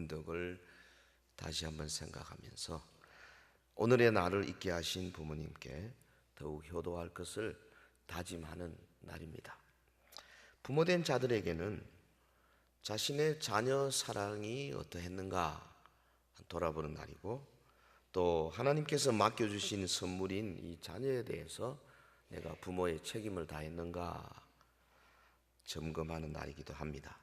문덕을 다시 한번 생각하면서 오늘의 날을 있게 하신 부모님께 더욱 효도할 것을 다짐하는 날입니다. 부모된 자들에게는 자신의 자녀 사랑이 어떠했는가 돌아보는 날이고, 또 하나님께서 맡겨주신 선물인 이 자녀에 대해서 내가 부모의 책임을 다했는가 점검하는 날이기도 합니다.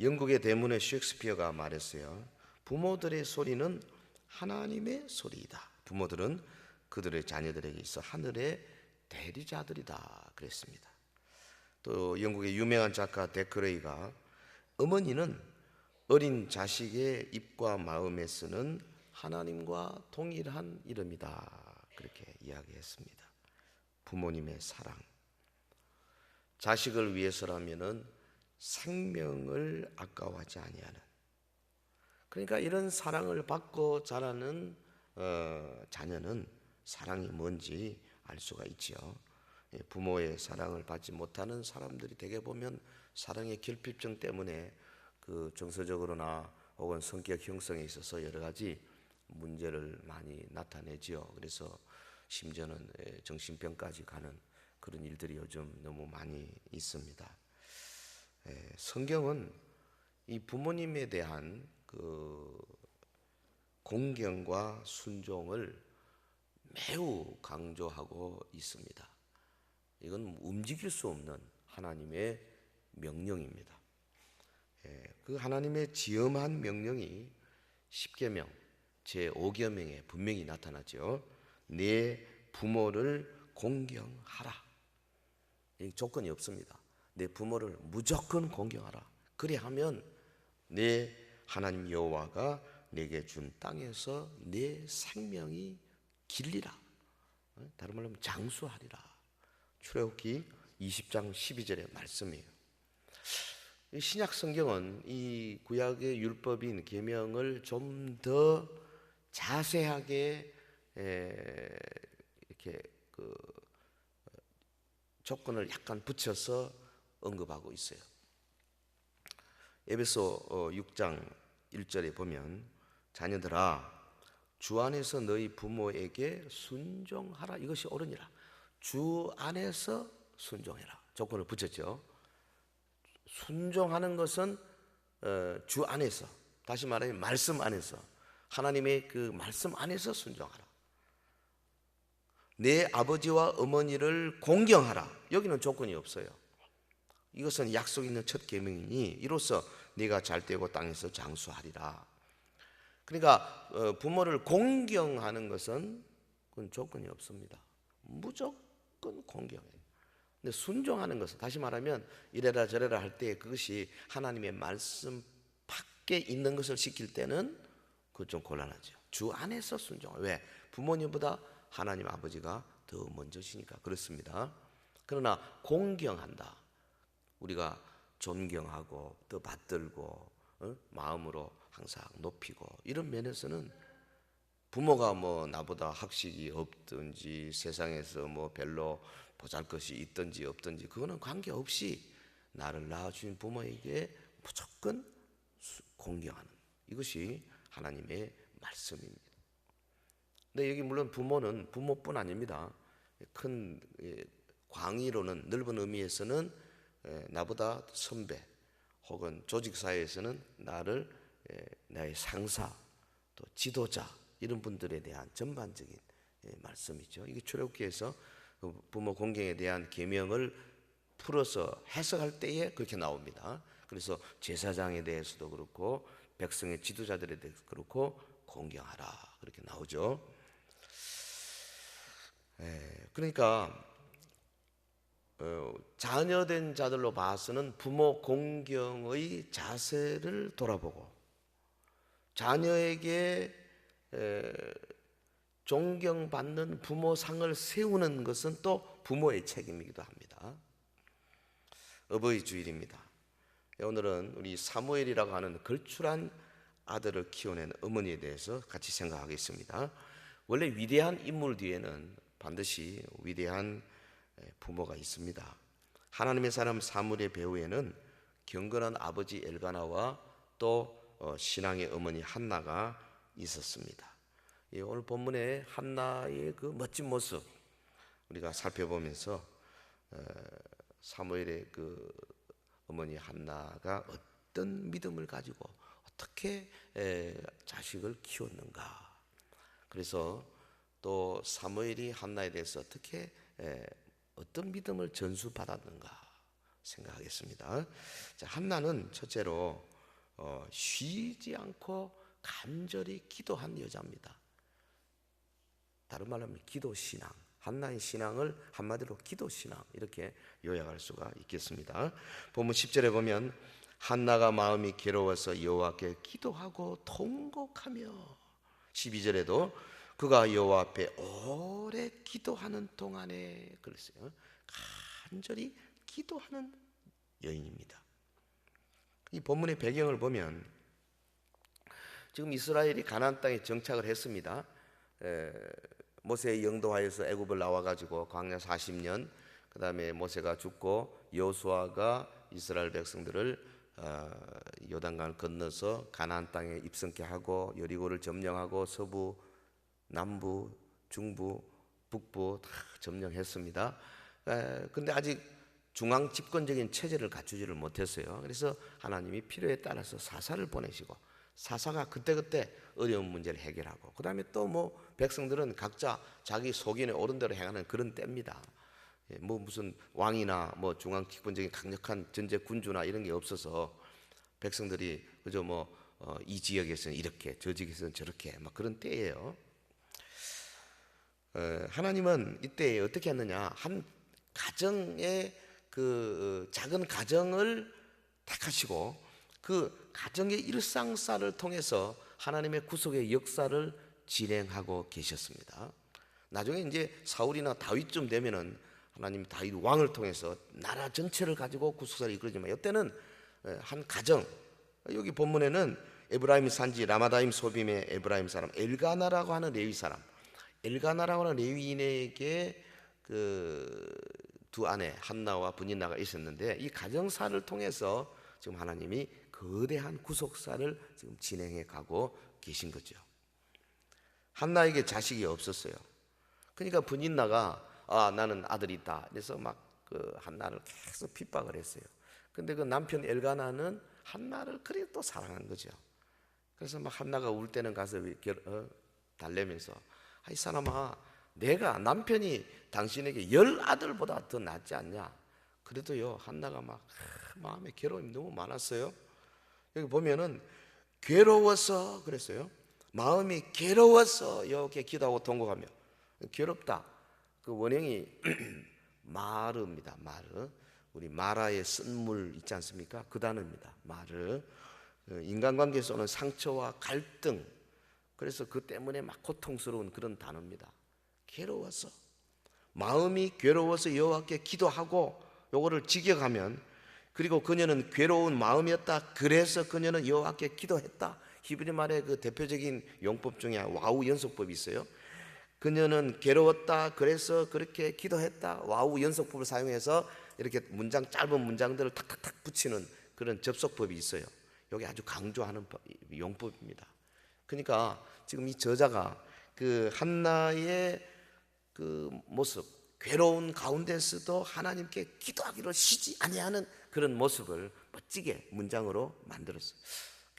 영국의 대문의 셰익스피어가 말했어요. 부모들의 소리는 하나님의 소리이다. 부모들은 그들의 자녀들에게 있어 하늘의 대리자들이다 그랬습니다. 또 영국의 유명한 작가 데크레이가 어머니는 어린 자식의 입과 마음에 쓰는 하나님과 동일한 이름이다 그렇게 이야기했습니다. 부모님의 사랑, 자식을 위해서라면은 생명을 아까워하지 아니하는, 그러니까 이런 사랑을 받고 자라는 자녀는 사랑이 뭔지 알 수가 있지요. 부모의 사랑을 받지 못하는 사람들이 대개 보면 사랑의 결핍증 때문에 그 정서적으로나 혹은 성격 형성에 있어서 여러 가지 문제를 많이 나타내지요. 그래서 심지어는 정신병까지 가는 그런 일들이 요즘 너무 많이 있습니다. 성경은 이 부모님에 대한 그 공경과 순종을 매우 강조하고 있습니다. 이건 움직일 수 없는 하나님의 명령입니다. 그 하나님의 지엄한 명령이 십계명 제5계명에 분명히 나타나죠. 내 부모를 공경하라. 이 조건이 없습니다. 내 부모를 무조건 공경하라. 그래 하면 내 하나님 여호와가 내게 준 땅에서 내 생명이 길리라. 다른 말로 하면 장수하리라. 출애굽기 20장 12절의 말씀이에요. 신약 성경은 이 구약의 율법인 계명을 좀 더 자세하게 이렇게 그 조건을 약간 붙여서 언급하고 있어요. 에베소 6장 1절에 보면 자녀들아 주 안에서 너희 부모에게 순종하라. 이것이 옳으니라. 주 안에서 순종해라. 조건을 붙였죠. 순종하는 것은 주 안에서, 다시 말하면 말씀 안에서, 하나님의 그 말씀 안에서 순종하라. 내 아버지와 어머니를 공경하라. 여기는 조건이 없어요. 이것은 약속 있는 첫 계명이니 이로써 네가 잘되고 땅에서 장수하리라. 그러니까 부모를 공경하는 것은 그건 조건이 없습니다. 무조건 공경해요. 근데 순종하는 것은, 다시 말하면 이래라 저래라 할 때 그것이 하나님의 말씀 밖에 있는 것을 시킬 때는 그건 좀 곤란하죠. 주 안에서 순종. 왜? 부모님보다 하나님 아버지가 더 먼저시니까 그렇습니다. 그러나 공경한다. 우리가 존경하고 또 받들고 마음으로 항상 높이고 이런 면에서는 부모가 뭐 나보다 학식이 없든지 세상에서 뭐 별로 보잘것이 있든지 없든지 그거는 관계없이 나를 낳아주신 부모에게 무조건 공경하는, 이것이 하나님의 말씀입니다. 근데 여기 물론 부모는 부모뿐 아닙니다. 큰 광의로는, 넓은 의미에서는 나보다 선배 혹은 조직사회에서는 나를 나의 상사 또 지도자 이런 분들에 대한 전반적인 말씀이죠. 이게 출애굽기에서 부모 공경에 대한 계명을 풀어서 해석할 때에 그렇게 나옵니다. 그래서 제사장에 대해서도 그렇고 백성의 지도자들에 대해서 그렇고 공경하라 그렇게 나오죠. 그러니까 자녀된 자들로 봐서는 부모 공경의 자세를 돌아보고 자녀에게 존경받는 부모상을 세우는 것은 또 부모의 책임이기도 합니다. 어버이 주일입니다. 오늘은 우리 사무엘이라고 하는 걸출한 아들을 키워낸 어머니에 대해서 같이 생각하겠습니다. 원래 위대한 인물 뒤에는 반드시 위대한 부모가 있습니다. 하나님의 사람 사무엘의 배후에는 경건한 아버지 엘가나와 또 신앙의 어머니 한나가 있었습니다. 오늘 본문에 한나의 그 멋진 모습 우리가 살펴보면서 사무엘의 그 어머니 한나가 어떤 믿음을 가지고 어떻게 자식을 키웠는가. 그래서 또 사무엘이 한나에 대해서 어떻게 어떤 믿음을 전수받았는가 생각하겠습니다. 자, 한나는 첫째로 쉬지 않고 간절히 기도한 여자입니다. 다른 말로 하면 기도신앙. 한나의 신앙을 한마디로 기도신앙 이렇게 요약할 수가 있겠습니다. 본문 10절에 보면 한나가 마음이 괴로워서 여호와께 기도하고 통곡하며 12절에도 그가 여호와 앞에 오래 기도하는 동안에 그랬어요. 간절히 기도하는 여인입니다. 이 본문의 배경을 보면 지금 이스라엘이 가나안 땅에 정착을 했습니다. 모세의 영도하에서 애굽을 나와가지고 광야 40년, 그 다음에 모세가 죽고 여호수아가 이스라엘 백성들을 요단강을 건너서 가나안 땅에 입성케 하고 여리고를 점령하고 서부, 남부, 중부, 북부 다 점령했습니다. 근데 아직 중앙 집권적인 체제를 갖추지를 못했어요. 그래서 하나님이 필요에 따라서 사사를 보내시고 사사가 그때그때 어려운 문제를 해결하고 그 다음에 또 뭐 백성들은 각자 자기 속인에 옳은 대로 행하는 그런 때입니다. 뭐 무슨 왕이나 뭐 중앙 집권적인 강력한 전제 군주나 이런 게 없어서 백성들이 그저 뭐 이 지역에서는 이렇게 저 지역에서는 저렇게 막 그런 때예요. 하나님은 이때 어떻게 했느냐, 한 가정의 그 작은 가정을 택하시고 그 가정의 일상사를 통해서 하나님의 구속의 역사를 진행하고 계셨습니다. 나중에 이제 사울이나 다윗쯤 되면은 하나님 다윗 왕을 통해서 나라 전체를 가지고 구속사를 이끌지만 이때는 한 가정, 여기 본문에는 에브라임 산지 라마다임 소빔의 에브라임 사람 엘가나라고 하는 레위 사람, 엘가나라고 하는 레위인에게 그 두 아내 한나와 브닌나가 있었는데 이 가정사를 통해서 지금 하나님이 거대한 구속사를 지금 진행해 가고 계신 거죠. 한나에게 자식이 없었어요. 그러니까 브닌나가 나는 아들이 있다. 그래서 막 그 한나를 계속 핍박을 했어요. 근데 그 남편 엘가나는 한나를 그리 또 사랑한 거죠. 그래서 막 한나가 울 때는 가서 달래면서 이 사람아, 내가 남편이 당신에게 10아들보다 더 낫지 않냐. 그래도요 한나가 막 마음에 괴로움이 너무 많았어요. 여기 보면은 괴로워서 그랬어요. 마음이 괴로워서 여호와께 기도하고 통곡하며. 괴롭다 그 원형이 마르입니다. 마르. 우리 마라의 쓴물 있지 않습니까? 그 단어입니다. 마르. 인간관계에서 오는 상처와 갈등, 그래서 그 때문에 막 고통스러운 그런 단어입니다. 괴로워서, 마음이 괴로워서 여호와께 기도하고 요거를 직역하면, 그리고 그녀는 괴로운 마음이었다. 그래서 그녀는 여호와께 기도했다. 히브리 말의 그 대표적인 용법 중에 와우 연속법이 있어요. 그녀는 괴로웠다. 그래서 그렇게 기도했다. 와우 연속법을 사용해서 이렇게 문장, 짧은 문장들을 탁탁탁 붙이는 그런 접속법이 있어요. 여기 아주 강조하는 용법입니다. 그러니까 지금 이 저자가 그 한나의 그 모습, 괴로운 가운데서도 하나님께 기도하기를 쉬지 아니하는 그런 모습을 멋지게 문장으로 만들었어요.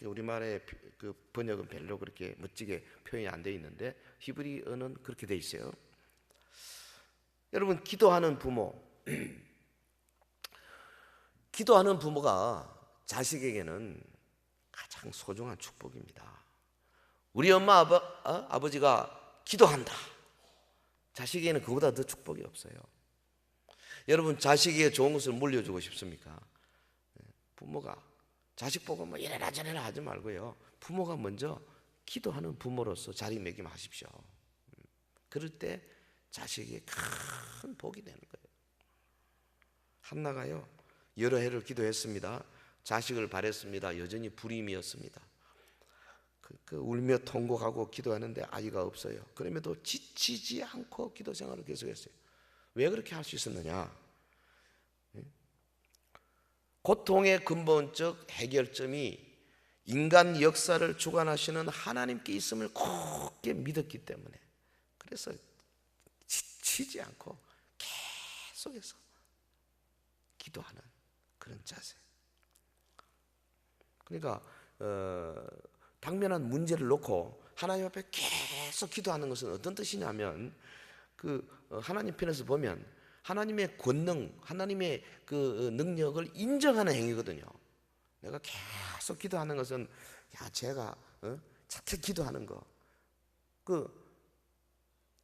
우리말의 그 번역은 별로 그렇게 멋지게 표현이 안 되어 있는데 히브리어는 그렇게 되어 있어요. 여러분, 기도하는 부모, 기도하는 부모가 자식에게는 가장 소중한 축복입니다. 우리 엄마 아버지가 기도한다. 자식에게는 그보다 더 축복이 없어요. 여러분, 자식에게 좋은 것을 물려주고 싶습니까? 부모가 자식 보고 뭐 이래라 저래라 하지 말고요, 부모가 먼저 기도하는 부모로서 자리매김하십시오. 그럴 때 자식에게 큰 복이 되는 거예요. 한나가요 여러 해를 기도했습니다. 자식을 바랬습니다. 여전히 불임이었습니다. 그 울며 통곡하고 기도하는데 아이가 없어요. 그럼에도 지치지 않고 기도 생활을 계속했어요. 왜 그렇게 할 수 있었느냐? 고통의 근본적 해결점이 인간 역사를 주관하시는 하나님께 있음을 굳게 믿었기 때문에, 그래서 지치지 않고 계속해서 기도하는 그런 자세. 그러니까 당면한 문제를 놓고 하나님 앞에 계속 기도하는 것은 어떤 뜻이냐면, 하나님 편에서 보면 하나님의 권능, 하나님의 그 능력을 인정하는 행위거든요. 내가 계속 기도하는 것은, 제가 자꾸 기도하는 거,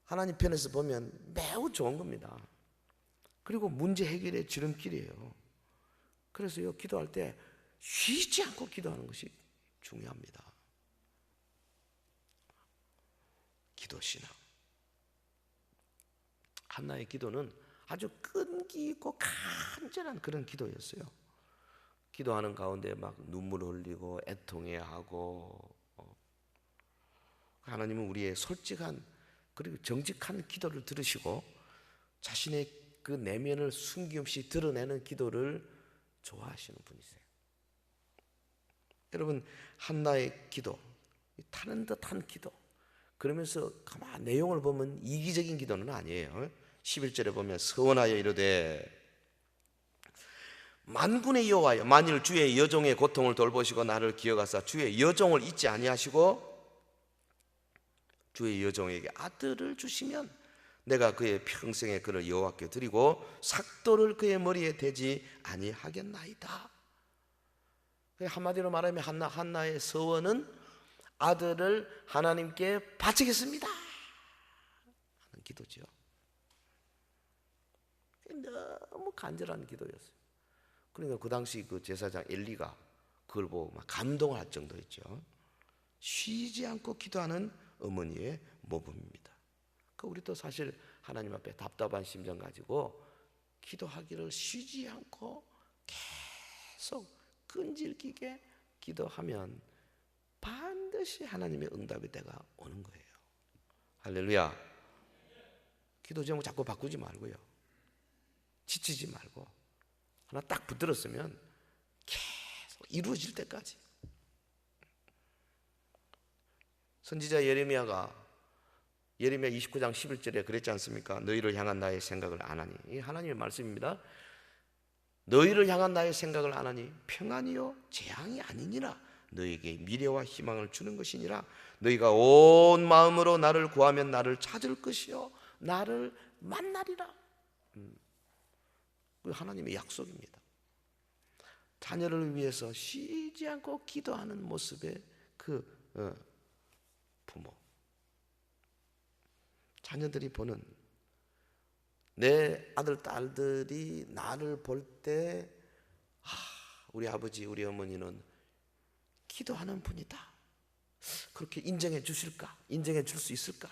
하나님 편에서 보면 매우 좋은 겁니다. 그리고 문제 해결의 지름길이에요. 그래서요, 기도할 때 쉬지 않고 기도하는 것이 중요합니다. 기도신앙. 한나의 기도는 아주 끈기 있고 간절한 그런 기도였어요. 기도하는 가운데 막 눈물 흘리고 애통해하고, 하나님은 우리의 솔직한 그리고 정직한 기도를 들으시고 자신의 그 내면을 숨김없이 드러내는 기도를 좋아하시는 분이세요. 여러분, 한나의 기도, 타는 듯한 기도, 그러면서 가만 내용을 보면 이기적인 기도는 아니에요. 11절에 보면 서원하여 이르되 만군의 여호와여, 만일 주의 여종의 고통을 돌보시고 나를 기억하사 주의 여종을 잊지 아니하시고 주의 여종에게 아들을 주시면 내가 그의 평생에 그를 여호와께 드리고 삭도를 그의 머리에 대지 아니하겠나이다. 한마디로 말하면 한나의 서원은 아들을 하나님께 바치겠습니다 하는 기도죠. 너무 간절한 기도였어요. 그러니까 그 당시 그 제사장 엘리가 그걸 보고 막 감동을 할 정도였죠. 쉬지 않고 기도하는 어머니의 모범입니다. 우리도 사실 하나님 앞에 답답한 심정 가지고 기도하기를 쉬지 않고 계속 끈질기게 기도하면 반드시 하나님의 응답의 때가 오는 거예요. 할렐루야. 기도 제목 자꾸 바꾸지 말고요, 지치지 말고 하나 딱 붙들었으면 계속 이루어질 때까지. 선지자 예레미야 29장 11절에 그랬지 않습니까? 너희를 향한 나의 생각을 안 하니, 이 하나님의 말씀입니다. 너희를 향한 나의 생각을 안 하니 평안이요 재앙이 아니니라. 너희에게 미래와 희망을 주는 것이니라. 너희가 온 마음으로 나를 구하면 나를 찾을 것이요 나를 만나리라. 하나님의 약속입니다. 자녀를 위해서 쉬지 않고 기도하는 모습의 부모, 자녀들이 보는 내 아들 딸들이 나를 볼 때 우리 아버지 우리 어머니는 기도하는 분이다, 그렇게 인정해 주실까? 인정해 줄 수 있을까?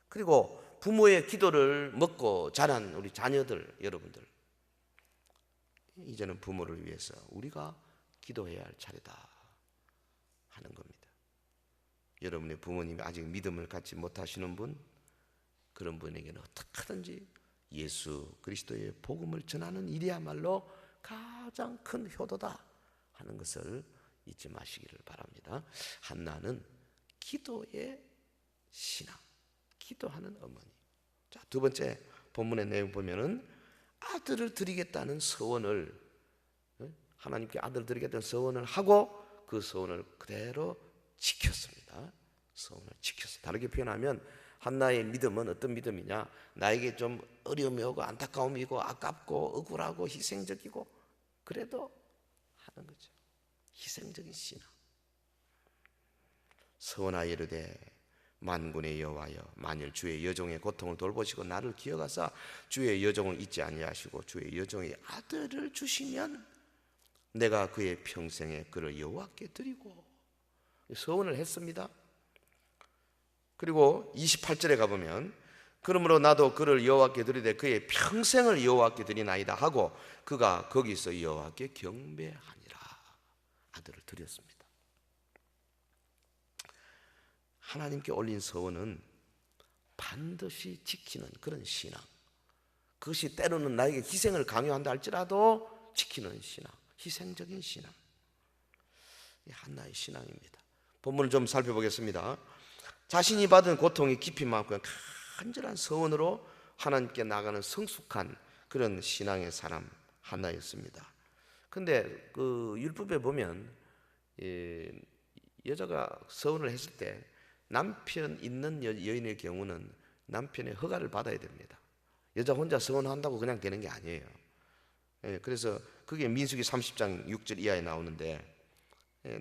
그리고 부모의 기도를 먹고 자란 우리 자녀들 여러분들, 이제는 부모를 위해서 우리가 기도해야 할 차례다 하는 겁니다. 여러분의 부모님이 아직 믿음을 갖지 못하시는 분, 그런 분에게는 어떻게든지 예수 그리스도의 복음을 전하는 일이야말로 가장 큰 효도다 하는 것을 잊지 마시기를 바랍니다. 한나는 기도의 신앙, 기도하는 어머니. 자, 두 번째 본문의 내용 보면은 아들을 드리겠다는 서원을, 하나님께 아들을 드리겠다는 서원을 하고 그 서원을 그대로 지켰습니다. 서원을 지켰어요. 다르게 표현하면 한나의 믿음은 어떤 믿음이냐? 나에게 좀 어려움이 오고 안타까움이 고 아깝고 억울하고 희생적이고 그래도 하는 거죠. 희생적인 신앙. 서원하여 이르되 만군의 여호와여, 만일 주의 여종의 고통을 돌보시고 나를 기억하사 주의 여종을 잊지 아니하시고 주의 여종의 아들을 주시면 내가 그의 평생에 그를 여호와께 드리고, 서원을 했습니다. 그리고 28절에 가보면 그러므로 나도 그를 여호와께 드리되 그의 평생을 여호와께 드리나이다 하고 그가 거기서 여호와께 경배하니라. 아들을 드렸습니다. 하나님께 올린 서원은 반드시 지키는 그런 신앙, 그것이 때로는 나에게 희생을 강요한다 할지라도 지키는 신앙, 희생적인 신앙. 이 한나의 신앙입니다. 본문을 좀 살펴보겠습니다. 자신이 받은 고통이 깊인 만큼 간절한 서원으로 하나님께 나가는 성숙한 그런 신앙의 사람 한나였습니다. 근데 그 율법에 보면 여자가 서원을 했을 때 남편 있는 여인의 경우는 남편의 허가를 받아야 됩니다. 여자 혼자 서원한다고 그냥 되는 게 아니에요. 그래서 그게 민수기 30장 6절 이하에 나오는데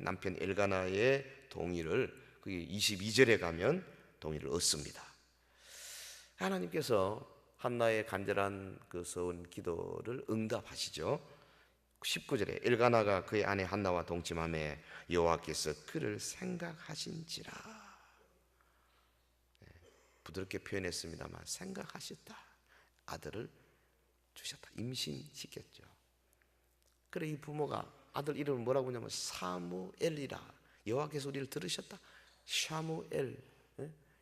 남편 엘가나의 동의를 그게 22절에 가면 동의를 얻습니다. 하나님께서 한나의 간절한 그 서원 기도를 응답하시죠. 19절에 엘가나가 그의 아내 한나와 동침하매 여호와께서 그를 생각하신지라. 부드럽게 표현했습니다만 생각하셨다. 아들을 주셨다. 임신시켰죠. 그래 이 부모가 아들 이름을 뭐라고 하냐면 사무엘이라. 여호와께서 우리를 들으셨다. 샤무엘,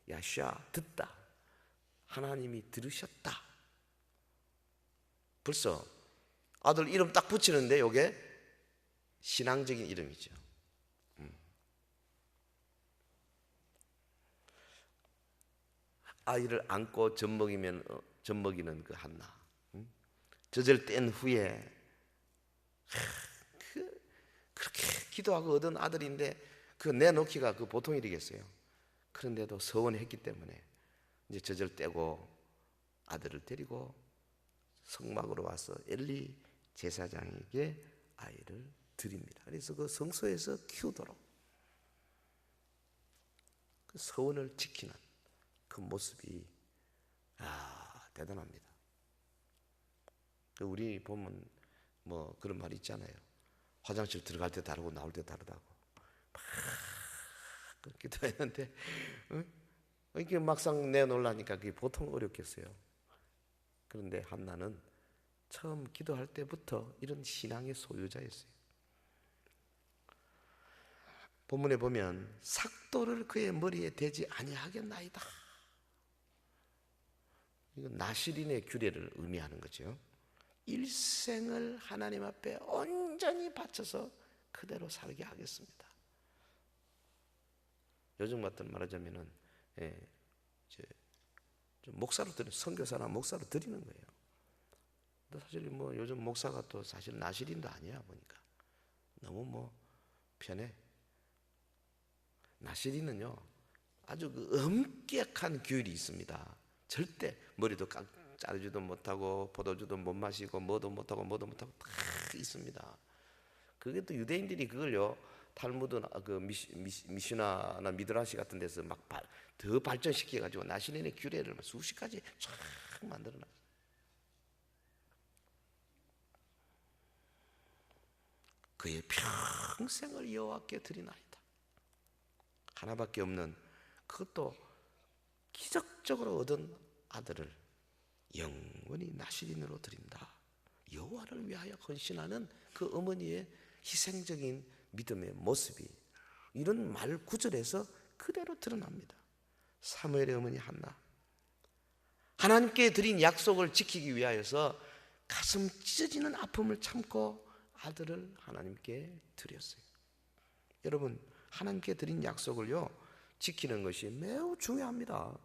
야샤 듣다. 하나님이 들으셨다. 벌써 아들 이름 딱 붙이는데 이게 신앙적인 이름이죠. 아이를 안고 젖먹이는 그 한나. 젖을 뗀 후에 그렇게 기도하고 얻은 아들인데 그 내놓기가 그 보통 일이겠어요. 그런데도 서원했기 때문에 이제 젖을 떼고 아들을 데리고 성막으로 와서 엘리 제사장에게 아이를 드립니다. 그래서 그 성소에서 키우도록 그 서원을 지키는 그 모습이 대단합니다. 우리 보면 뭐 그런 말이 있잖아요. 화장실 들어갈 때 다르고 나올 때 다르다고. 막 기도했는데 이게 막상 내놓으려니까 그게 보통 어렵겠어요. 그런데 한나는 처음 기도할 때부터 이런 신앙의 소유자였어요. 본문에 보면 삭도를 그의 머리에 대지 아니하겠나이다. 이건 나시린의 규례를 의미하는 거죠. 일생을 하나님 앞에 온전히 바쳐서 그대로 살게 하겠습니다. 요즘 같은 말하자면은 목사로 드리는, 선교사나 목사로 드리는 거예요. 근데 사실 뭐 요즘 목사가 또 사실 나시린도 아니야 보니까 너무 뭐 편해. 나시린은요 아주 그 엄격한 규율이 있습니다. 절대 머리도 자르지도 못하고 포도주도 못 마시고 뭐도 못하고 다 있습니다. 그게 또 유대인들이 그걸요 탈무드나 그 미슈나나 미드라시 같은 데서 막 더 발전시켜 가지고 나시린의 규례를 수십 가지 쫙 만들어놨어요. 그의 평생을 여호와께 드리나이다. 하나밖에 없는 그것도 기적적으로 얻은 아들을 영원히 나시린으로 드린다. 여호와를 위하여 헌신하는 그 어머니의 희생적인 믿음의 모습이 이런 말 구절에서 그대로 드러납니다. 사무엘의 어머니 한나, 하나님께 드린 약속을 지키기 위하여서 가슴 찢어지는 아픔을 참고 아들을 하나님께 드렸어요. 여러분, 하나님께 드린 약속을요 지키는 것이 매우 중요합니다.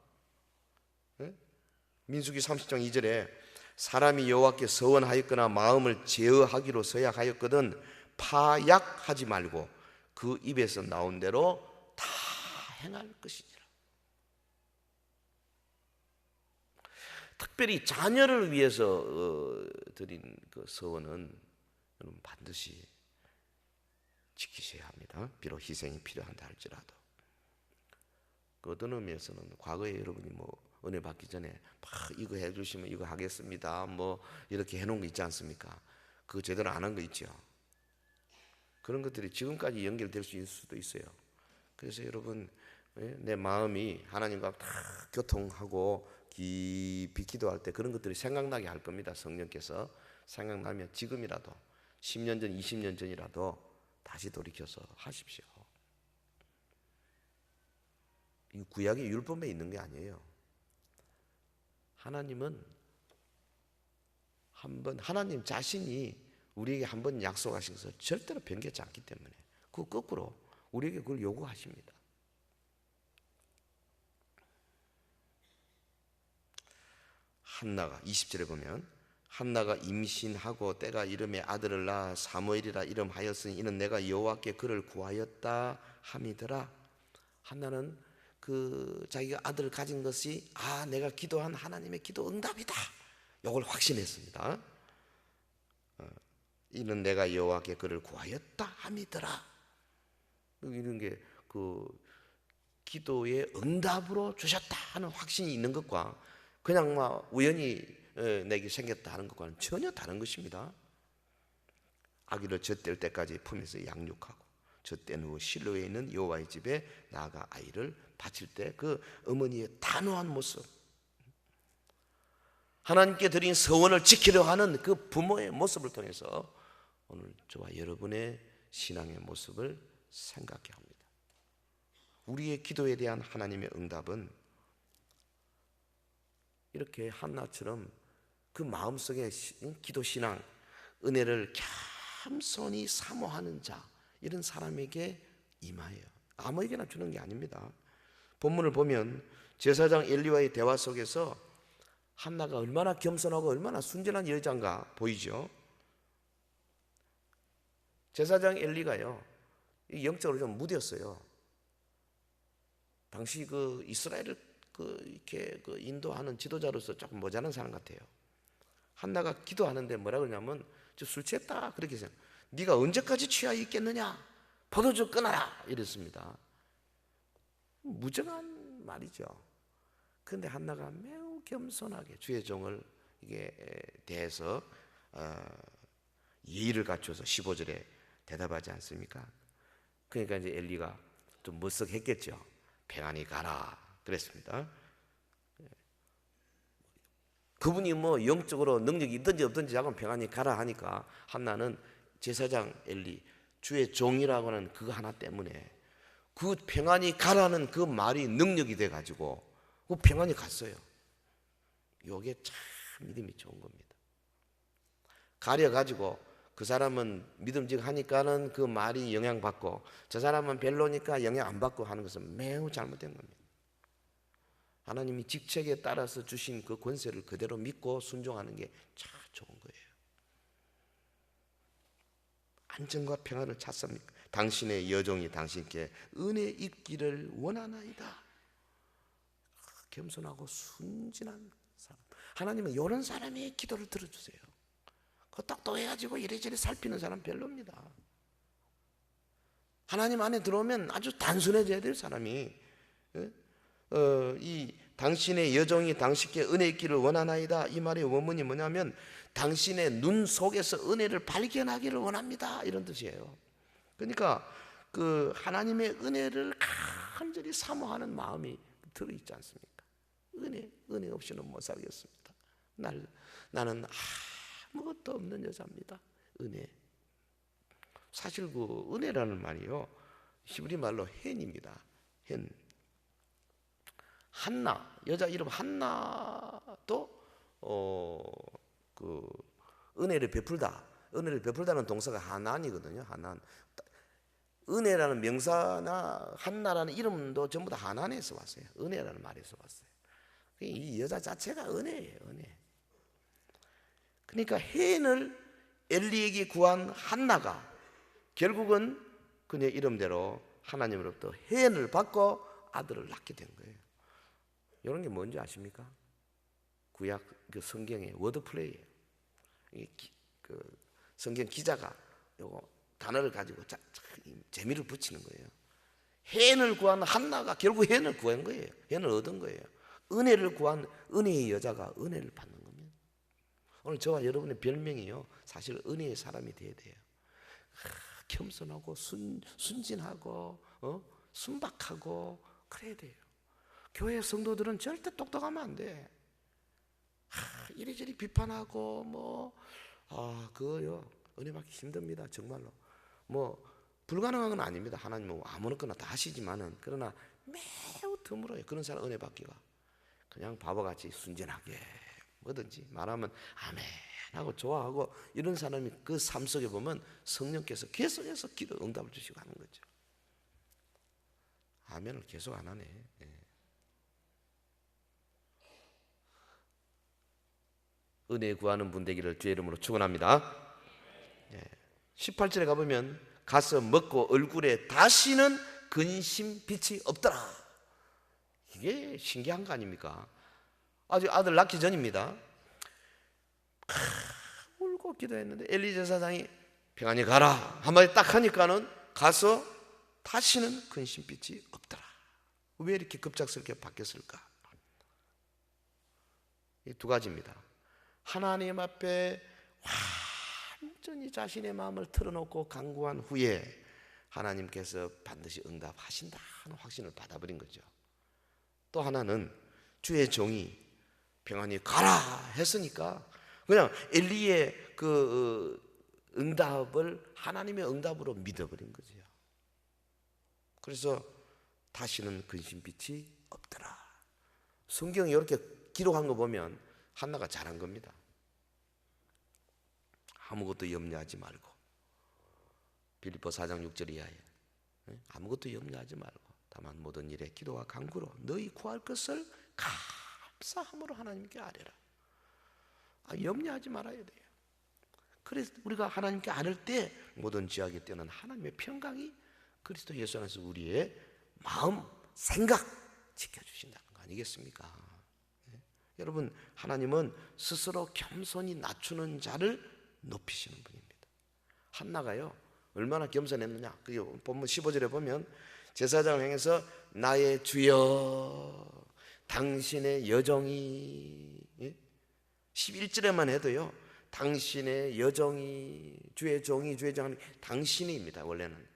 민수기 30장 2절에 사람이 여호와께 서원하였거나 마음을 제어하기로 서약하였거든 파약하지 말고 그 입에서 나온 대로 다 행할 것이니라. 특별히 자녀를 위해서 드린 그 서원은 여러분 반드시 지키셔야 합니다. 비록 희생이 필요한다 할지라도. 그 어떤 의미에서는 과거에 여러분이 뭐 은혜 받기 전에 막 이거 해주시면 이거 하겠습니다 뭐 이렇게 해놓은 거 있지 않습니까? 그거 제대로 안 한 거 있죠. 그런 것들이 지금까지 연결될 수 있을 수도 있어요. 그래서 여러분 내 마음이 하나님과 다 교통하고 깊이 기도할 때 그런 것들이 생각나게 할 겁니다. 성령께서 생각나면 지금이라도 10년 전 20년 전이라도 다시 돌이켜서 하십시오. 이 구약이 율법에 있는 게 아니에요. 하나님은 한번 하나님 자신이 우리에게 한번 약속하신 것을 절대로 변개치 않기 때문에 그 거꾸로 우리에게 그걸 요구하십니다. 한나가 20절에 보면 한나가 임신하고 때가 이름에 아들을 낳아 사무엘이라 이름하였으니 이는 내가 여호와께 그를 구하였다 함이더라. 한나는 그 자기가 아들을 가진 것이 내가 기도한 하나님의 기도 응답이다, 이걸 확신했습니다. 이는 내가 여호와께 그를 구하였다 함이더라. 이런 게 그 기도의 응답으로 주셨다 하는 확신이 있는 것과 그냥 막 우연히 내게 생겼다 하는 것과는 전혀 다른 것입니다. 아기를 젖될 때까지 품에서 양육하고 젖된 후 실로에 있는 여호와의 집에 나아가 아이를 바칠 때 그 어머니의 단호한 모습, 하나님께 드린 서원을 지키려 하는 그 부모의 모습을 통해서 오늘 저와 여러분의 신앙의 모습을 생각해 합니다. 우리의 기도에 대한 하나님의 응답은 이렇게 한나처럼 그 마음속에 기도 신앙, 은혜를 겸손히 사모하는 자, 이런 사람에게 임하여요. 아무에게나 주는 게 아닙니다. 본문을 보면 제사장 엘리와의 대화 속에서 한나가 얼마나 겸손하고 얼마나 순전한 여자인가 보이죠. 제사장 엘리가요, 영적으로 좀 무뎠어요. 당시 그 이스라엘을 이렇게 인도하는 지도자로서 조금 모자란 사람 같아요. 한나가 기도하는데 뭐라 그러냐면 저 술 취했다 그렇게 해서 네가 언제까지 취하 있겠느냐, 포도주 끊어라 이랬습니다. 무정한 말이죠. 그런데 한나가 매우 겸손하게 주의 종을 이게 대해서 예의를 갖춰서 15절에 대답하지 않습니까? 그러니까 이제 엘리가 좀 머쓱했겠죠. 평안히 가라 그랬습니다. 그분이 뭐 영적으로 능력이 있든지 없든지 자꾸 평안히 가라 하니까 한나는 제사장 엘리, 주의 종이라고 하는 그거 하나 때문에 그 평안히 가라는 그 말이 능력이 돼가지고 그 평안히 갔어요. 이게 참 믿음이 좋은 겁니다. 가려가지고 그 사람은 믿음직하니까는 그 말이 영향받고 저 사람은 별로니까 영향 안 받고 하는 것은 매우 잘못된 겁니다. 하나님이 직책에 따라서 주신 그 권세를 그대로 믿고 순종하는 게 참 좋은 거예요. 안정과 평안을 찾습니까? 당신의 여종이 당신께 은혜 있기를 원하나이다. 겸손하고 순진한 사람, 하나님은 이런 사람의 기도를 들어주세요. 그 똑똑해가지고 이래저래 살피는 사람 별로입니다. 하나님 안에 들어오면 아주 단순해져야 될 사람이, 이 당신의 여종이 당신께 은혜 있기를 원하나이다, 이 말의 원문이 뭐냐면 당신의 눈 속에서 은혜를 발견하기를 원합니다, 이런 뜻이에요. 그러니까 그 하나님의 은혜를 간절히 사모하는 마음이 들어있지 않습니까? 은혜 없이는 못 살겠습니다. 나는 아무것도 없는 여자입니다. 은혜. 사실 그 은혜라는 말이요, 히브리 말로 헨입니다. 헨. 한나, 여자 이름 한나도 그 은혜를 베풀다. 은혜를 베풀다는 동사가 하난이거든요. 하난. 은혜라는 명사나 한나라는 이름도 전부 다 하난에서 왔어요. 은혜라는 말에서 왔어요. 이 여자 자체가 은혜예요. 은혜. 그러니까 헨을 엘리에게 구한 한나가 결국은 그녀의 이름대로 하나님으로부터 헨을 받고 아들을 낳게 된 거예요. 이런 게 뭔지 아십니까? 구약 그 성경의 워드플레이예요. 그 성경 기자가 요거 단어를 가지고 재미를 붙이는 거예요. 헨을 구한 한나가 결국 헨을 구한 거예요. 헨을 얻은 거예요. 은혜를 구한 은혜의 여자가 은혜를 받는 겁니다. 오늘 저와 여러분의 별명이요, 사실 은혜의 사람이 돼야 돼요. 겸손하고 순진하고 순박하고 그래야 돼요. 교회 성도들은 절대 똑똑하면 안 돼. 이리저리 비판하고 그거요, 은혜 받기 힘듭니다. 정말로. 불가능한 건 아닙니다. 하나님은 아무렇거나 다 하시지만은, 그러나 매우 드물어요. 그런 사람 은혜 받기가. 그냥 바보같이 순진하게 뭐든지 말하면 아멘 편하고 좋아하고 이런 사람이 그 삶 속에 보면 성령께서 계속해서 기도 응답을 주시고 하는 거죠. 아멘을 계속 안 하네. 예. 은혜 구하는 분 되기를 주의 이름으로 축원합니다. 예. 18절에 가보면 가서 먹고 얼굴에 다시는 근심 빛이 없더라. 이게 신기한 거 아닙니까? 아직 아들 낳기 전입니다. 울고 기도했는데 엘리 제사장이 평안히 가라 한마디 딱 하니까는 가서 다시는 근심빛이 없더라. 왜 이렇게 급작스럽게 바뀌었을까? 이 두 가지입니다. 하나님 앞에 완전히 자신의 마음을 털어놓고 간구한 후에 하나님께서 반드시 응답하신다는 확신을 받아버린 거죠. 또 하나는 주의 종이 평안히 가라 했으니까 그냥 엘리의 그 응답을 하나님의 응답으로 믿어버린 거죠. 그래서 다시는 근심빛이 없더라. 성경이 이렇게 기록한 거 보면 한나가 잘한 겁니다. 아무것도 염려하지 말고 빌립보 4장 6절 이하에 아무것도 염려하지 말고 다만 모든 일에 기도와 간구로 너희 구할 것을 감사함으로 하나님께 아뢰라. 염려하지 말아야 돼요. 그래서 우리가 하나님께 아뢰 때 모든 지하에 뛰어난 하나님의 평강이 그리스도 예수 안에서 우리의 마음, 생각 지켜주신다는 거 아니겠습니까? 여러분, 하나님은 스스로 겸손히 낮추는 자를 높이시는 분입니다. 한나가요 얼마나 겸손했느냐. 그게 본문 15절에 보면 제사장을 향해서 나의 주여 당신의 여정이 11절에만 해도요 당신의 여정이 주의 종이 주의 종 당신이입니다. 원래는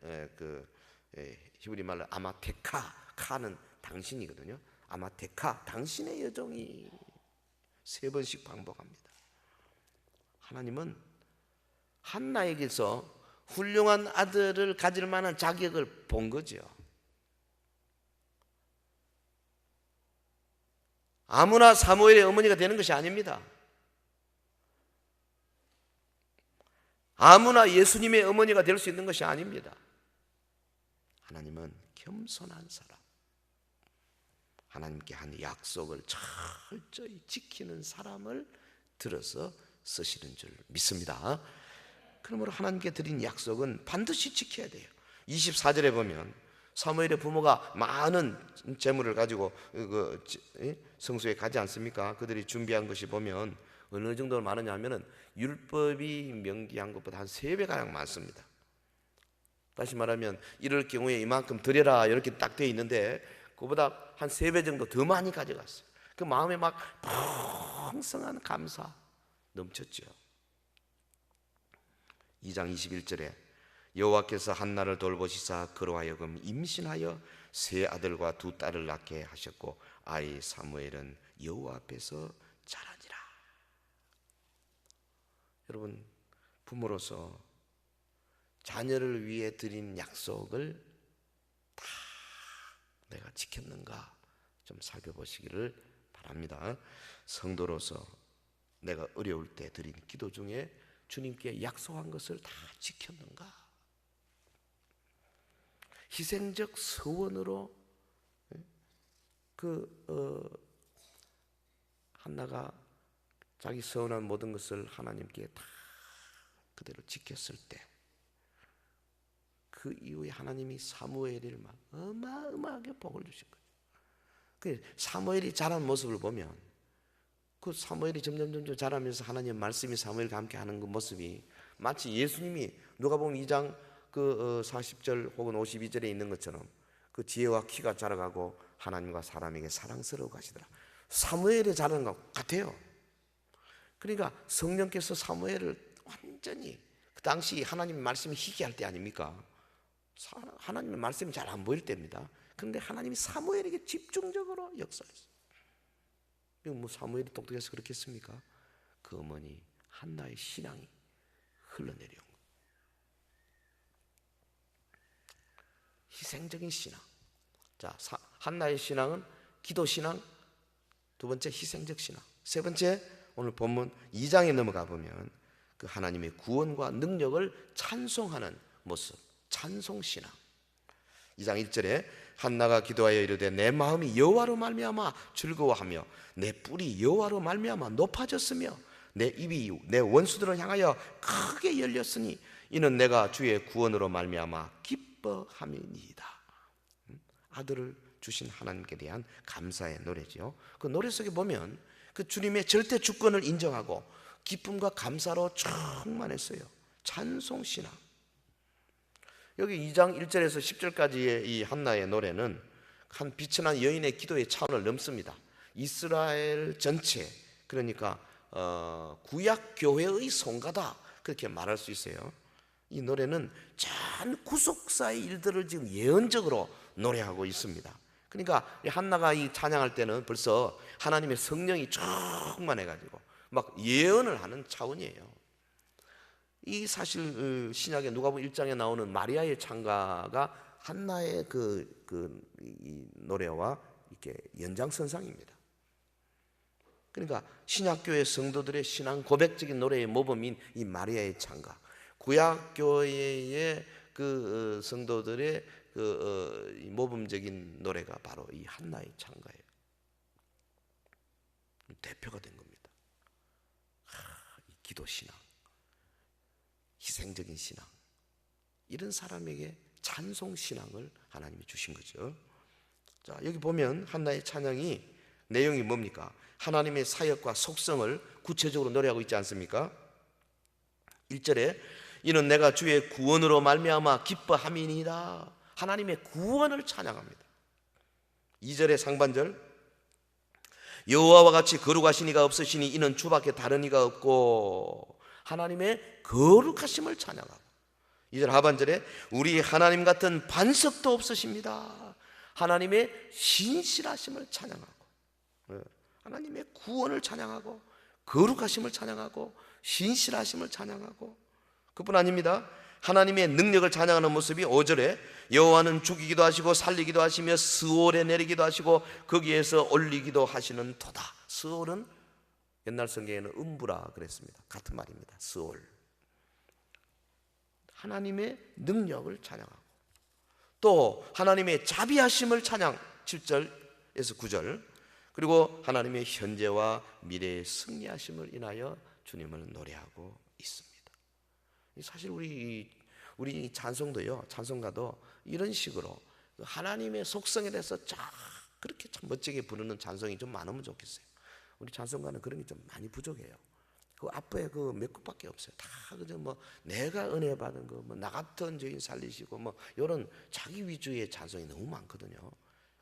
히브리 말로 아마테카 카는 당신이거든요. 아마테카 당신의 여정이 3번씩 반복합니다. 하나님은 한나에게서 훌륭한 아들을 가질 만한 자격을 본 거죠. 아무나 사무엘의 어머니가 되는 것이 아닙니다. 아무나 예수님의 어머니가 될 수 있는 것이 아닙니다. 하나님은 겸손한 사람, 하나님께 한 약속을 철저히 지키는 사람을 들어서 쓰시는 줄 믿습니다. 그러므로 하나님께 드린 약속은 반드시 지켜야 돼요. 24절에 보면 사무엘의 부모가 많은 재물을 가지고 성소에 가지 않습니까? 그들이 준비한 것이 보면 어느 정도로 많으냐 하면은 율법이 명기한 것보다 한 3배가량 많습니다. 다시 말하면 이럴 경우에 이만큼 드려라 이렇게 딱 되어 있는데 그보다 한 3배 정도 더 많이 가져갔어요. 그 마음에 막 풍성한 감사 넘쳤죠. 2장 21절에 여호와께서 한나를 돌보시사 그로 하여금 임신하여 3 아들과 2 딸을 낳게 하셨고 아이 사무엘은 여호와 앞에서 자라니라. 여러분, 부모로서 자녀를 위해 드린 약속을 다 내가 지켰는가 좀 살펴보시기를 바랍니다. 성도로서 내가 어려울 때 드린 기도 중에 주님께 약속한 것을 다 지켰는가? 희생적 서원으로 한나가 자기 서원한 모든 것을 하나님께 다 그대로 지켰을 때 그 이후에 하나님이 사무엘을 막 어마어마하게 복을 주신 거예요. 그 사무엘이 자란 모습을 보면 그 사무엘이 점점 자라면서 하나님의 말씀이 사무엘과 함께 하는 그 모습이 마치 예수님이 누가복음 2장 40절 혹은 52절에 있는 것처럼 그 지혜와 키가 자라가고 하나님과 사람에게 사랑스러워 가시더라. 사무엘이 자라는 것 같아요. 그러니까 성령께서 사무엘을 완전히 그 당시 하나님의 말씀이 희귀할 때 아닙니까? 하나님의 말씀이 잘 안 보일 때입니다. 그런데 하나님이 사무엘에게 집중적으로 역사했어요. 뭐 사무엘이 똑똑해서 그렇겠습니까? 그 어머니 한나의 신앙이 흘러내려온 거예요. 희생적인 신앙. 자, 한나의 신앙은 기도 신앙, 2번째 희생적 신앙, 3번째 오늘 본문 2장에 넘어가 보면 그 하나님의 구원과 능력을 찬송하는 모습, 찬송신앙. 2장 1절에 한나가 기도하여 이르되 내 마음이 여호와로 말미암아 즐거워하며 내 뿔이 여호와로 말미암아 높아졌으며 내 입이 내 원수들을 향하여 크게 열렸으니 이는 내가 주의 구원으로 말미암아 기뻐함이니이다. 아들을 주신 하나님께 대한 감사의 노래죠. 그 노래 속에 보면 그 주님의 절대 주권을 인정하고 기쁨과 감사로 충만했어요. 찬송신앙. 여기 2장 1절에서 10절까지의 이 한나의 노래는 한 비천한 여인의 기도의 차원을 넘습니다. 이스라엘 전체, 그러니까 구약 교회의 송가다, 그렇게 말할 수 있어요. 이 노래는 전 구속사의 일들을 지금 예언적으로 노래하고 있습니다. 그러니까 한나가 이 찬양할 때는 벌써 하나님의 성령이 충만해가지고 막 예언을 하는 차원이에요. 이 사실 신약의 누가복음 1장에 나오는 마리아의 찬가가 한나의 이 노래와 이렇게 연장선상입니다. 그러니까 신약교회 성도들의 신앙 고백적인 노래의 모범인 이 마리아의 찬가, 구약교회의 그 성도들의 이 모범적인 노래가 바로 이 한나의 찬가예요. 대표가 된 겁니다. 이 기도 신앙, 희생적인 신앙, 이런 사람에게 찬송 신앙을 하나님이 주신 거죠. 자, 여기 보면 한나의 찬양이 내용이 뭡니까? 하나님의 사역과 속성을 구체적으로 노래하고 있지 않습니까? 1절에 이는 내가 주의 구원으로 말미암아 기뻐함이니이다. 하나님의 구원을 찬양합니다. 2절의 상반절 여호와와 같이 거룩하신 이가 없으시니 이는 주밖에 다른 이가 없고 하나님의 거룩하심을 찬양하고 2절 하반절에 우리 하나님 같은 반석도 없으십니다. 하나님의 신실하심을 찬양하고 하나님의 구원을 찬양하고 거룩하심을 찬양하고 신실하심을 찬양하고 그뿐 아닙니다. 하나님의 능력을 찬양하는 모습이 5절에 여호와는 죽이기도 하시고 살리기도 하시며 스올에 내리기도 하시고 거기에서 올리기도 하시는 토다. 스올은 옛날 성경에는 음부라 그랬습니다. 같은 말입니다. 스올. 하나님의 능력을 찬양하고 또 하나님의 자비하심을 찬양 7절에서 9절 그리고 하나님의 현재와 미래의 승리하심을 인하여 주님을 노래하고 있습니다. 사실 우리 찬송도요, 찬송가도 이런 식으로 하나님의 속성에 대해서 그렇게 참 멋지게 부르는 찬송이 좀 많으면 좋겠어요. 우리 찬송가는 그런 게 좀 많이 부족해요. 그 앞에 그 몇 곡밖에 없어요. 다 그저 뭐 내가 은혜 받은 거, 뭐 나 같은 죄인 살리시고 뭐 이런 자기 위주의 찬송이 너무 많거든요.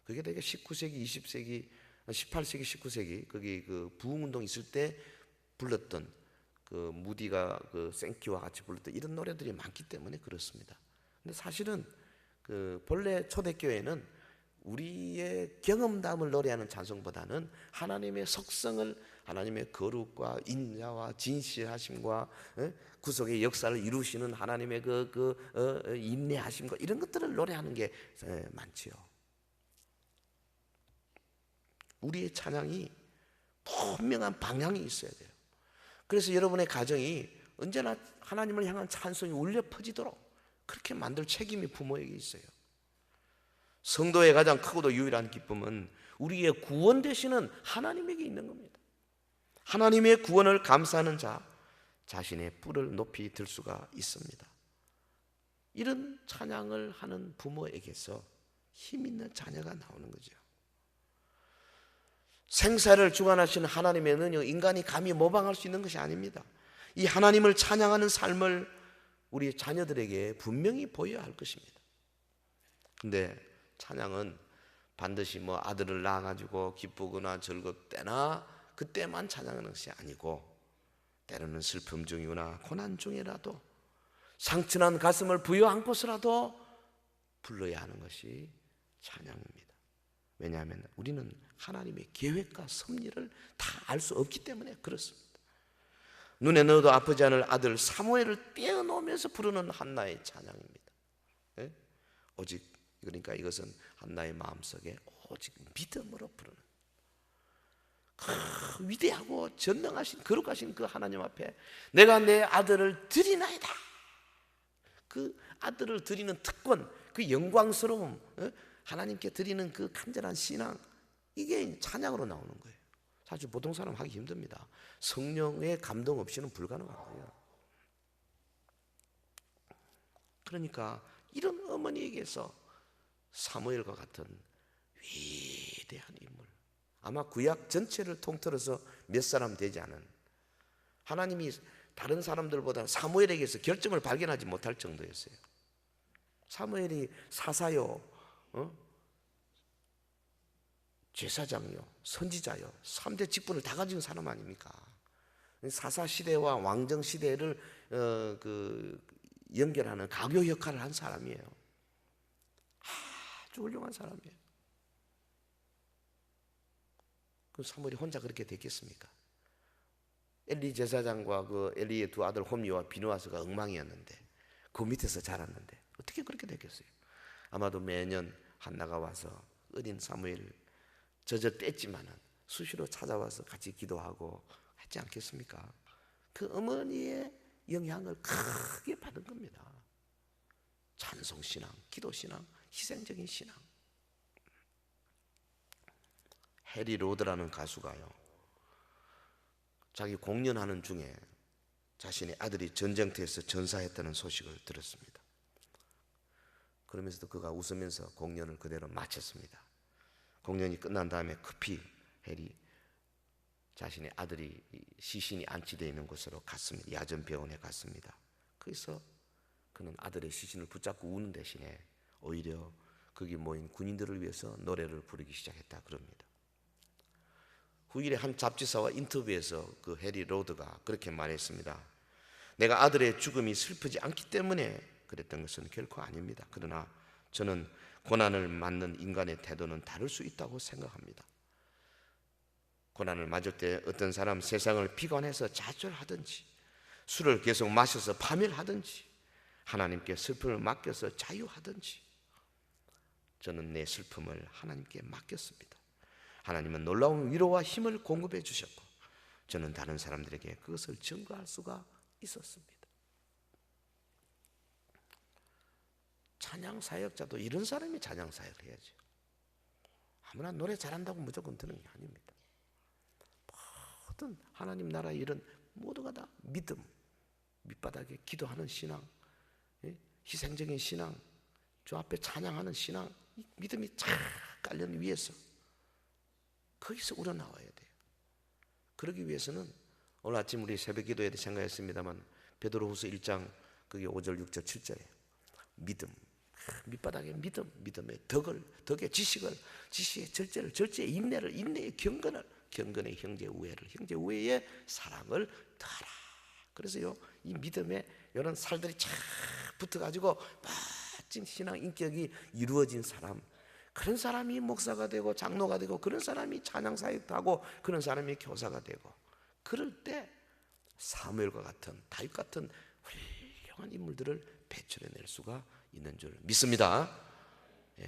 그게 되게 19세기, 20세기, 18세기, 19세기 거기 그 부흥운동 있을 때 불렀던 그 무디가 그 생키와 같이 불렀던 이런 노래들이 많기 때문에 그렇습니다. 근데 사실은 그 본래 초대교회는 우리의 경험담을 노래하는 찬송보다는 하나님의 속성을, 하나님의 거룩과 인자와 진실하심과 구속의 역사를 이루시는 하나님의 인내하심과 이런 것들을 노래하는 게 많지요. 우리의 찬양이 분명한 방향이 있어야 돼요. 그래서 여러분의 가정이 언제나 하나님을 향한 찬송이 울려 퍼지도록 그렇게 만들 책임이 부모에게 있어요. 성도의 가장 크고도 유일한 기쁨은 우리의 구원 되시는 하나님에게 있는 겁니다. 하나님의 구원을 감사하는 자, 자신의 뿔을 높이 들 수가 있습니다. 이런 찬양을 하는 부모에게서 힘 있는 자녀가 나오는 거죠. 생사를 주관하시는 하나님의 능력, 인간이 감히 모방할 수 있는 것이 아닙니다. 이 하나님을 찬양하는 삶을 우리 자녀들에게 분명히 보여야 할 것입니다. 근데 찬양은 반드시 뭐 아들을 낳아가지고 기쁘거나 즐겁때나 그때만 찬양하는 것이 아니고 때로는 슬픔 중이거나 고난 중이라도 상처난 가슴을 부여안고서라도 불러야 하는 것이 찬양입니다. 왜냐하면 우리는 하나님의 계획과 섭리를 다 알 수 없기 때문에 그렇습니다. 눈에 넣어도 아프지 않을 아들 사무엘을 떼어놓으면서 부르는 한나의 찬양입니다. 네? 오직 그러니까 이것은 한나의 마음속에 오직 믿음으로 부르는 위대하고 전능하신 거룩하신 그 하나님 앞에 내가 내 아들을 드리나이다. 그 아들을 드리는 특권, 그 영광스러움, 하나님께 드리는 그 간절한 신앙, 이게 찬양으로 나오는 거예요. 사실 보통 사람 하기 힘듭니다. 성령의 감동 없이는 불가능한 거예요. 그러니까 이런 어머니에게서 사무엘과 같은 위대한 인물, 아마 구약 전체를 통틀어서 몇 사람 되지 않은, 하나님이 다른 사람들보다 사무엘에게서 결점을 발견하지 못할 정도였어요. 사무엘이 사사요, 제사장요, 선지자요, 3대 직분을 다 가진 사람 아닙니까? 사사 시대와 왕정 시대를 연결하는 가교 역할을 한 사람이에요. 아주 훌륭한 사람이에요. 그 사무엘이 혼자 그렇게 됐겠습니까? 엘리 제사장과 그 엘리의 두 아들 홈리와 비누아스가 엉망이었는데 그 밑에서 자랐는데 어떻게 그렇게 됐겠어요? 아마도 매년 한나가 와서 어린 사무엘 젖어 뗐지만은 수시로 찾아와서 같이 기도하고 하지 않겠습니까? 그 어머니의 영향을 크게 받은 겁니다. 찬송신앙, 기도신앙, 희생적인 신앙. 해리 로드라는 가수가요, 자기 공연하는 중에 자신의 아들이 전쟁터에서 전사했다는 소식을 들었습니다. 그러면서도 그가 웃으면서 공연을 그대로 마쳤습니다. 공연이 끝난 다음에 급히 해리 자신의 아들이 시신이 안치되어 있는 곳으로 갔습니다. 야전병원에 갔습니다. 거기서 그는 아들의 시신을 붙잡고 우는 대신에 오히려 거기 모인 군인들을 위해서 노래를 부르기 시작했다 그럽니다. 후일에 한 잡지사와 인터뷰에서 그 해리 로드가 그렇게 말했습니다. 내가 아들의 죽음이 슬프지 않기 때문에 그랬던 것은 결코 아닙니다. 그러나 저는 고난을 맞는 인간의 태도는 다를 수 있다고 생각합니다. 고난을 맞을 때 어떤 사람 세상을 비관해서 좌절하든지, 술을 계속 마셔서 파멸하든지, 하나님께 슬픔을 맡겨서 자유하든지, 저는 내 슬픔을 하나님께 맡겼습니다. 하나님은 놀라운 위로와 힘을 공급해 주셨고 저는 다른 사람들에게 그것을 증거할 수가 있었습니다. 찬양 사역자도 이런 사람이 찬양 사역을 해야죠. 아무나 노래 잘한다고 무조건 되는 게 아닙니다. 모든 하나님 나라의 일은 모두가 다 믿음, 밑바닥에 기도하는 신앙, 희생적인 신앙, 주 앞에 찬양하는 신앙, 이 믿음이 쫙 깔린 위에서 거기서 우러나와야 돼요. 그러기 위해서는 오늘 아침 우리 새벽 기도에 생각했습니다만 베드로후서 1장 그게 5절 6절 7절에 믿음, 밑바닥에 믿음, 믿음의 덕의 지식을, 지식의 절제를, 절제의 인내를, 인내의 경건을, 경건의 형제 우애를, 형제 우애의 사랑을 더하라. 그래서요, 이 믿음에 이런 살들이 쫙 붙어가지고 멋진 신앙 인격이 이루어진 사람, 그런 사람이 목사가 되고 장로가 되고, 그런 사람이 찬양 사역도 하고, 그런 사람이 교사가 되고, 그럴 때 사무엘과 같은, 다윗 같은 훌륭한 인물들을 배출해낼 수가 있는 줄 믿습니다.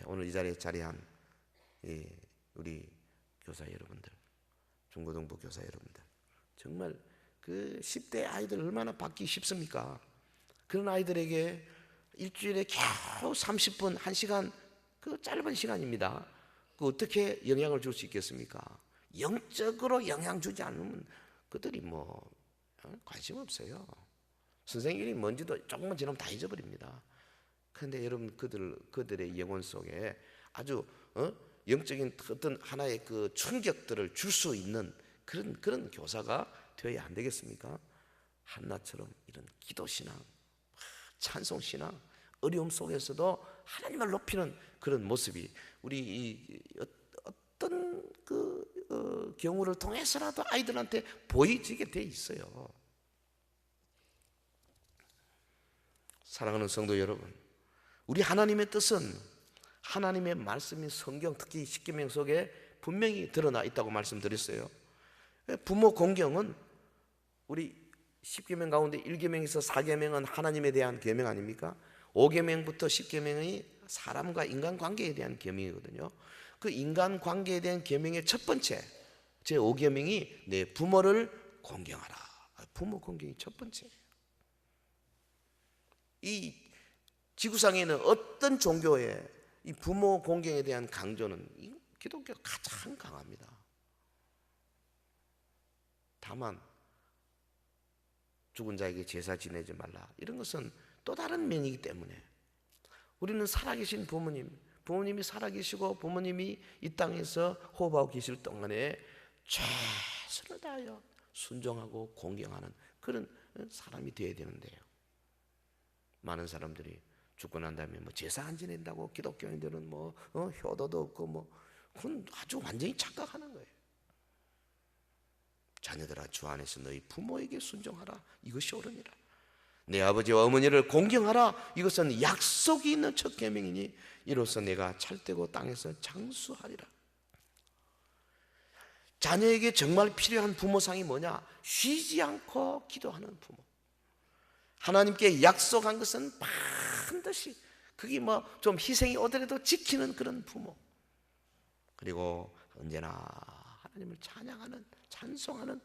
오늘 이 자리에 자리한 우리 교사 여러분들, 중고등부 교사 여러분들, 정말 그 10대 아이들 얼마나 받기 쉽습니까? 그런 아이들에게 일주일에 겨우 30분, 1시간, 그 짧은 시간입니다. 그 어떻게 영향을 줄 수 있겠습니까? 영적으로 영향 주지 않으면 그들이 뭐 관심 없어요. 선생님 이름이 뭔지도 조금만 지나면 다 잊어버립니다. 그런데 여러분 그들의 영혼 속에 아주 영적인 어떤 하나의 그 충격들을 줄 수 있는 그런 교사가 되어야 안 되겠습니까? 한나처럼 이런 기도신앙, 찬송신앙, 어려움 속에서도 하나님을 높이는 그런 모습이 우리 어떤 경우를 통해서라도 아이들한테 보여지게 돼 있어요. 사랑하는 성도 여러분, 우리 하나님의 뜻은 하나님의 말씀인 성경, 특히 십계명 속에 분명히 드러나 있다고 말씀드렸어요. 부모 공경은 우리 십계명 가운데 1계명에서 4계명은 하나님에 대한 계명 아닙니까? 5계명부터 10계명이 사람과 인간관계에 대한 계명이거든요. 그 인간관계에 대한 계명의 첫 번째, 제5계명이 내 부모를 공경하라. 부모 공경이 첫 번째예요. 이 지구상에는 어떤 종교에 이 부모 공경에 대한 강조는 기독교가 가장 강합니다. 다만 죽은 자에게 제사 지내지 말라, 이런 것은 또 다른 면이기 때문에 우리는 살아계신 부모님이 살아계시고 부모님이 이 땅에서 호흡하고 계실 동안에 최선을 다하여 순종하고 공경하는 그런 사람이 되어야 되는데요, 많은 사람들이 죽고 난 다음에 뭐 제사 안 지낸다고 기독교인들은 효도도 없고 그건 아주 완전히 착각하는 거예요. 자녀들아, 주 안에서 너희 부모에게 순종하라, 이것이 옳으니라. 내 아버지와 어머니를 공경하라, 이것은 약속이 있는 첫 계명이니 이로써 내가 찰되고 땅에서 장수하리라. 자녀에게 정말 필요한 부모상이 뭐냐? 쉬지 않고 기도하는 부모. 하나님께 약속한 것은 반드시, 그게 좀 희생이 오더라도 지키는 그런 부모. 그리고 언제나 하나님을 찬양하는, 찬송하는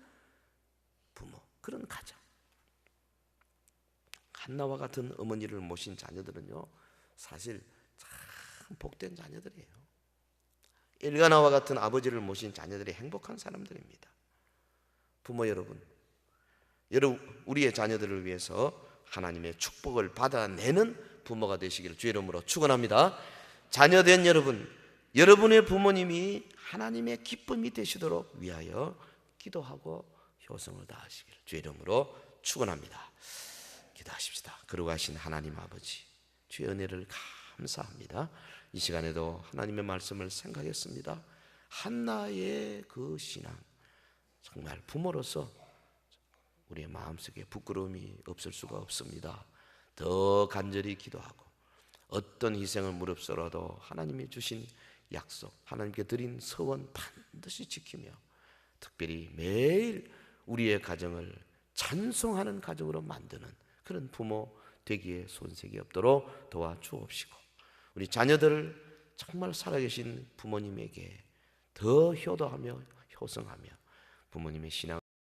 부모, 그런 가정. 한나와 같은 어머니를 모신 자녀들은요, 사실 참 복된 자녀들이에요. 엘가나와 같은 아버지를 모신 자녀들이 행복한 사람들입니다. 부모 여러분, 우리의 자녀들을 위해서 하나님의 축복을 받아내는 부모가 되시기를 주의 이름으로 축원합니다. 자녀된 여러분, 여러분의 부모님이 하나님의 기쁨이 되시도록 위하여 기도하고 효성을 다하시기를 주의 이름으로 축원합니다. 기도하십시다. 거룩하신 하나님 아버지, 주의 은혜를 감사합니다. 이 시간에도 하나님의 말씀을 생각했습니다. 한나의 그 신앙, 정말 부모로서 우리의 마음속에 부끄러움이 없을 수가 없습니다. 더 간절히 기도하고 어떤 희생을 무릅쓰러도 하나님이 주신 약속, 하나님께 드린 서원 반드시 지키며 특별히 매일 우리의 가정을 찬송하는 가정으로 만드는 그런 부모 되기에 손색이 없도록 도와주옵시고, 우리 자녀들을 정말 살아계신 부모님에게 더 효도하며 효성하며 부모님의 신앙을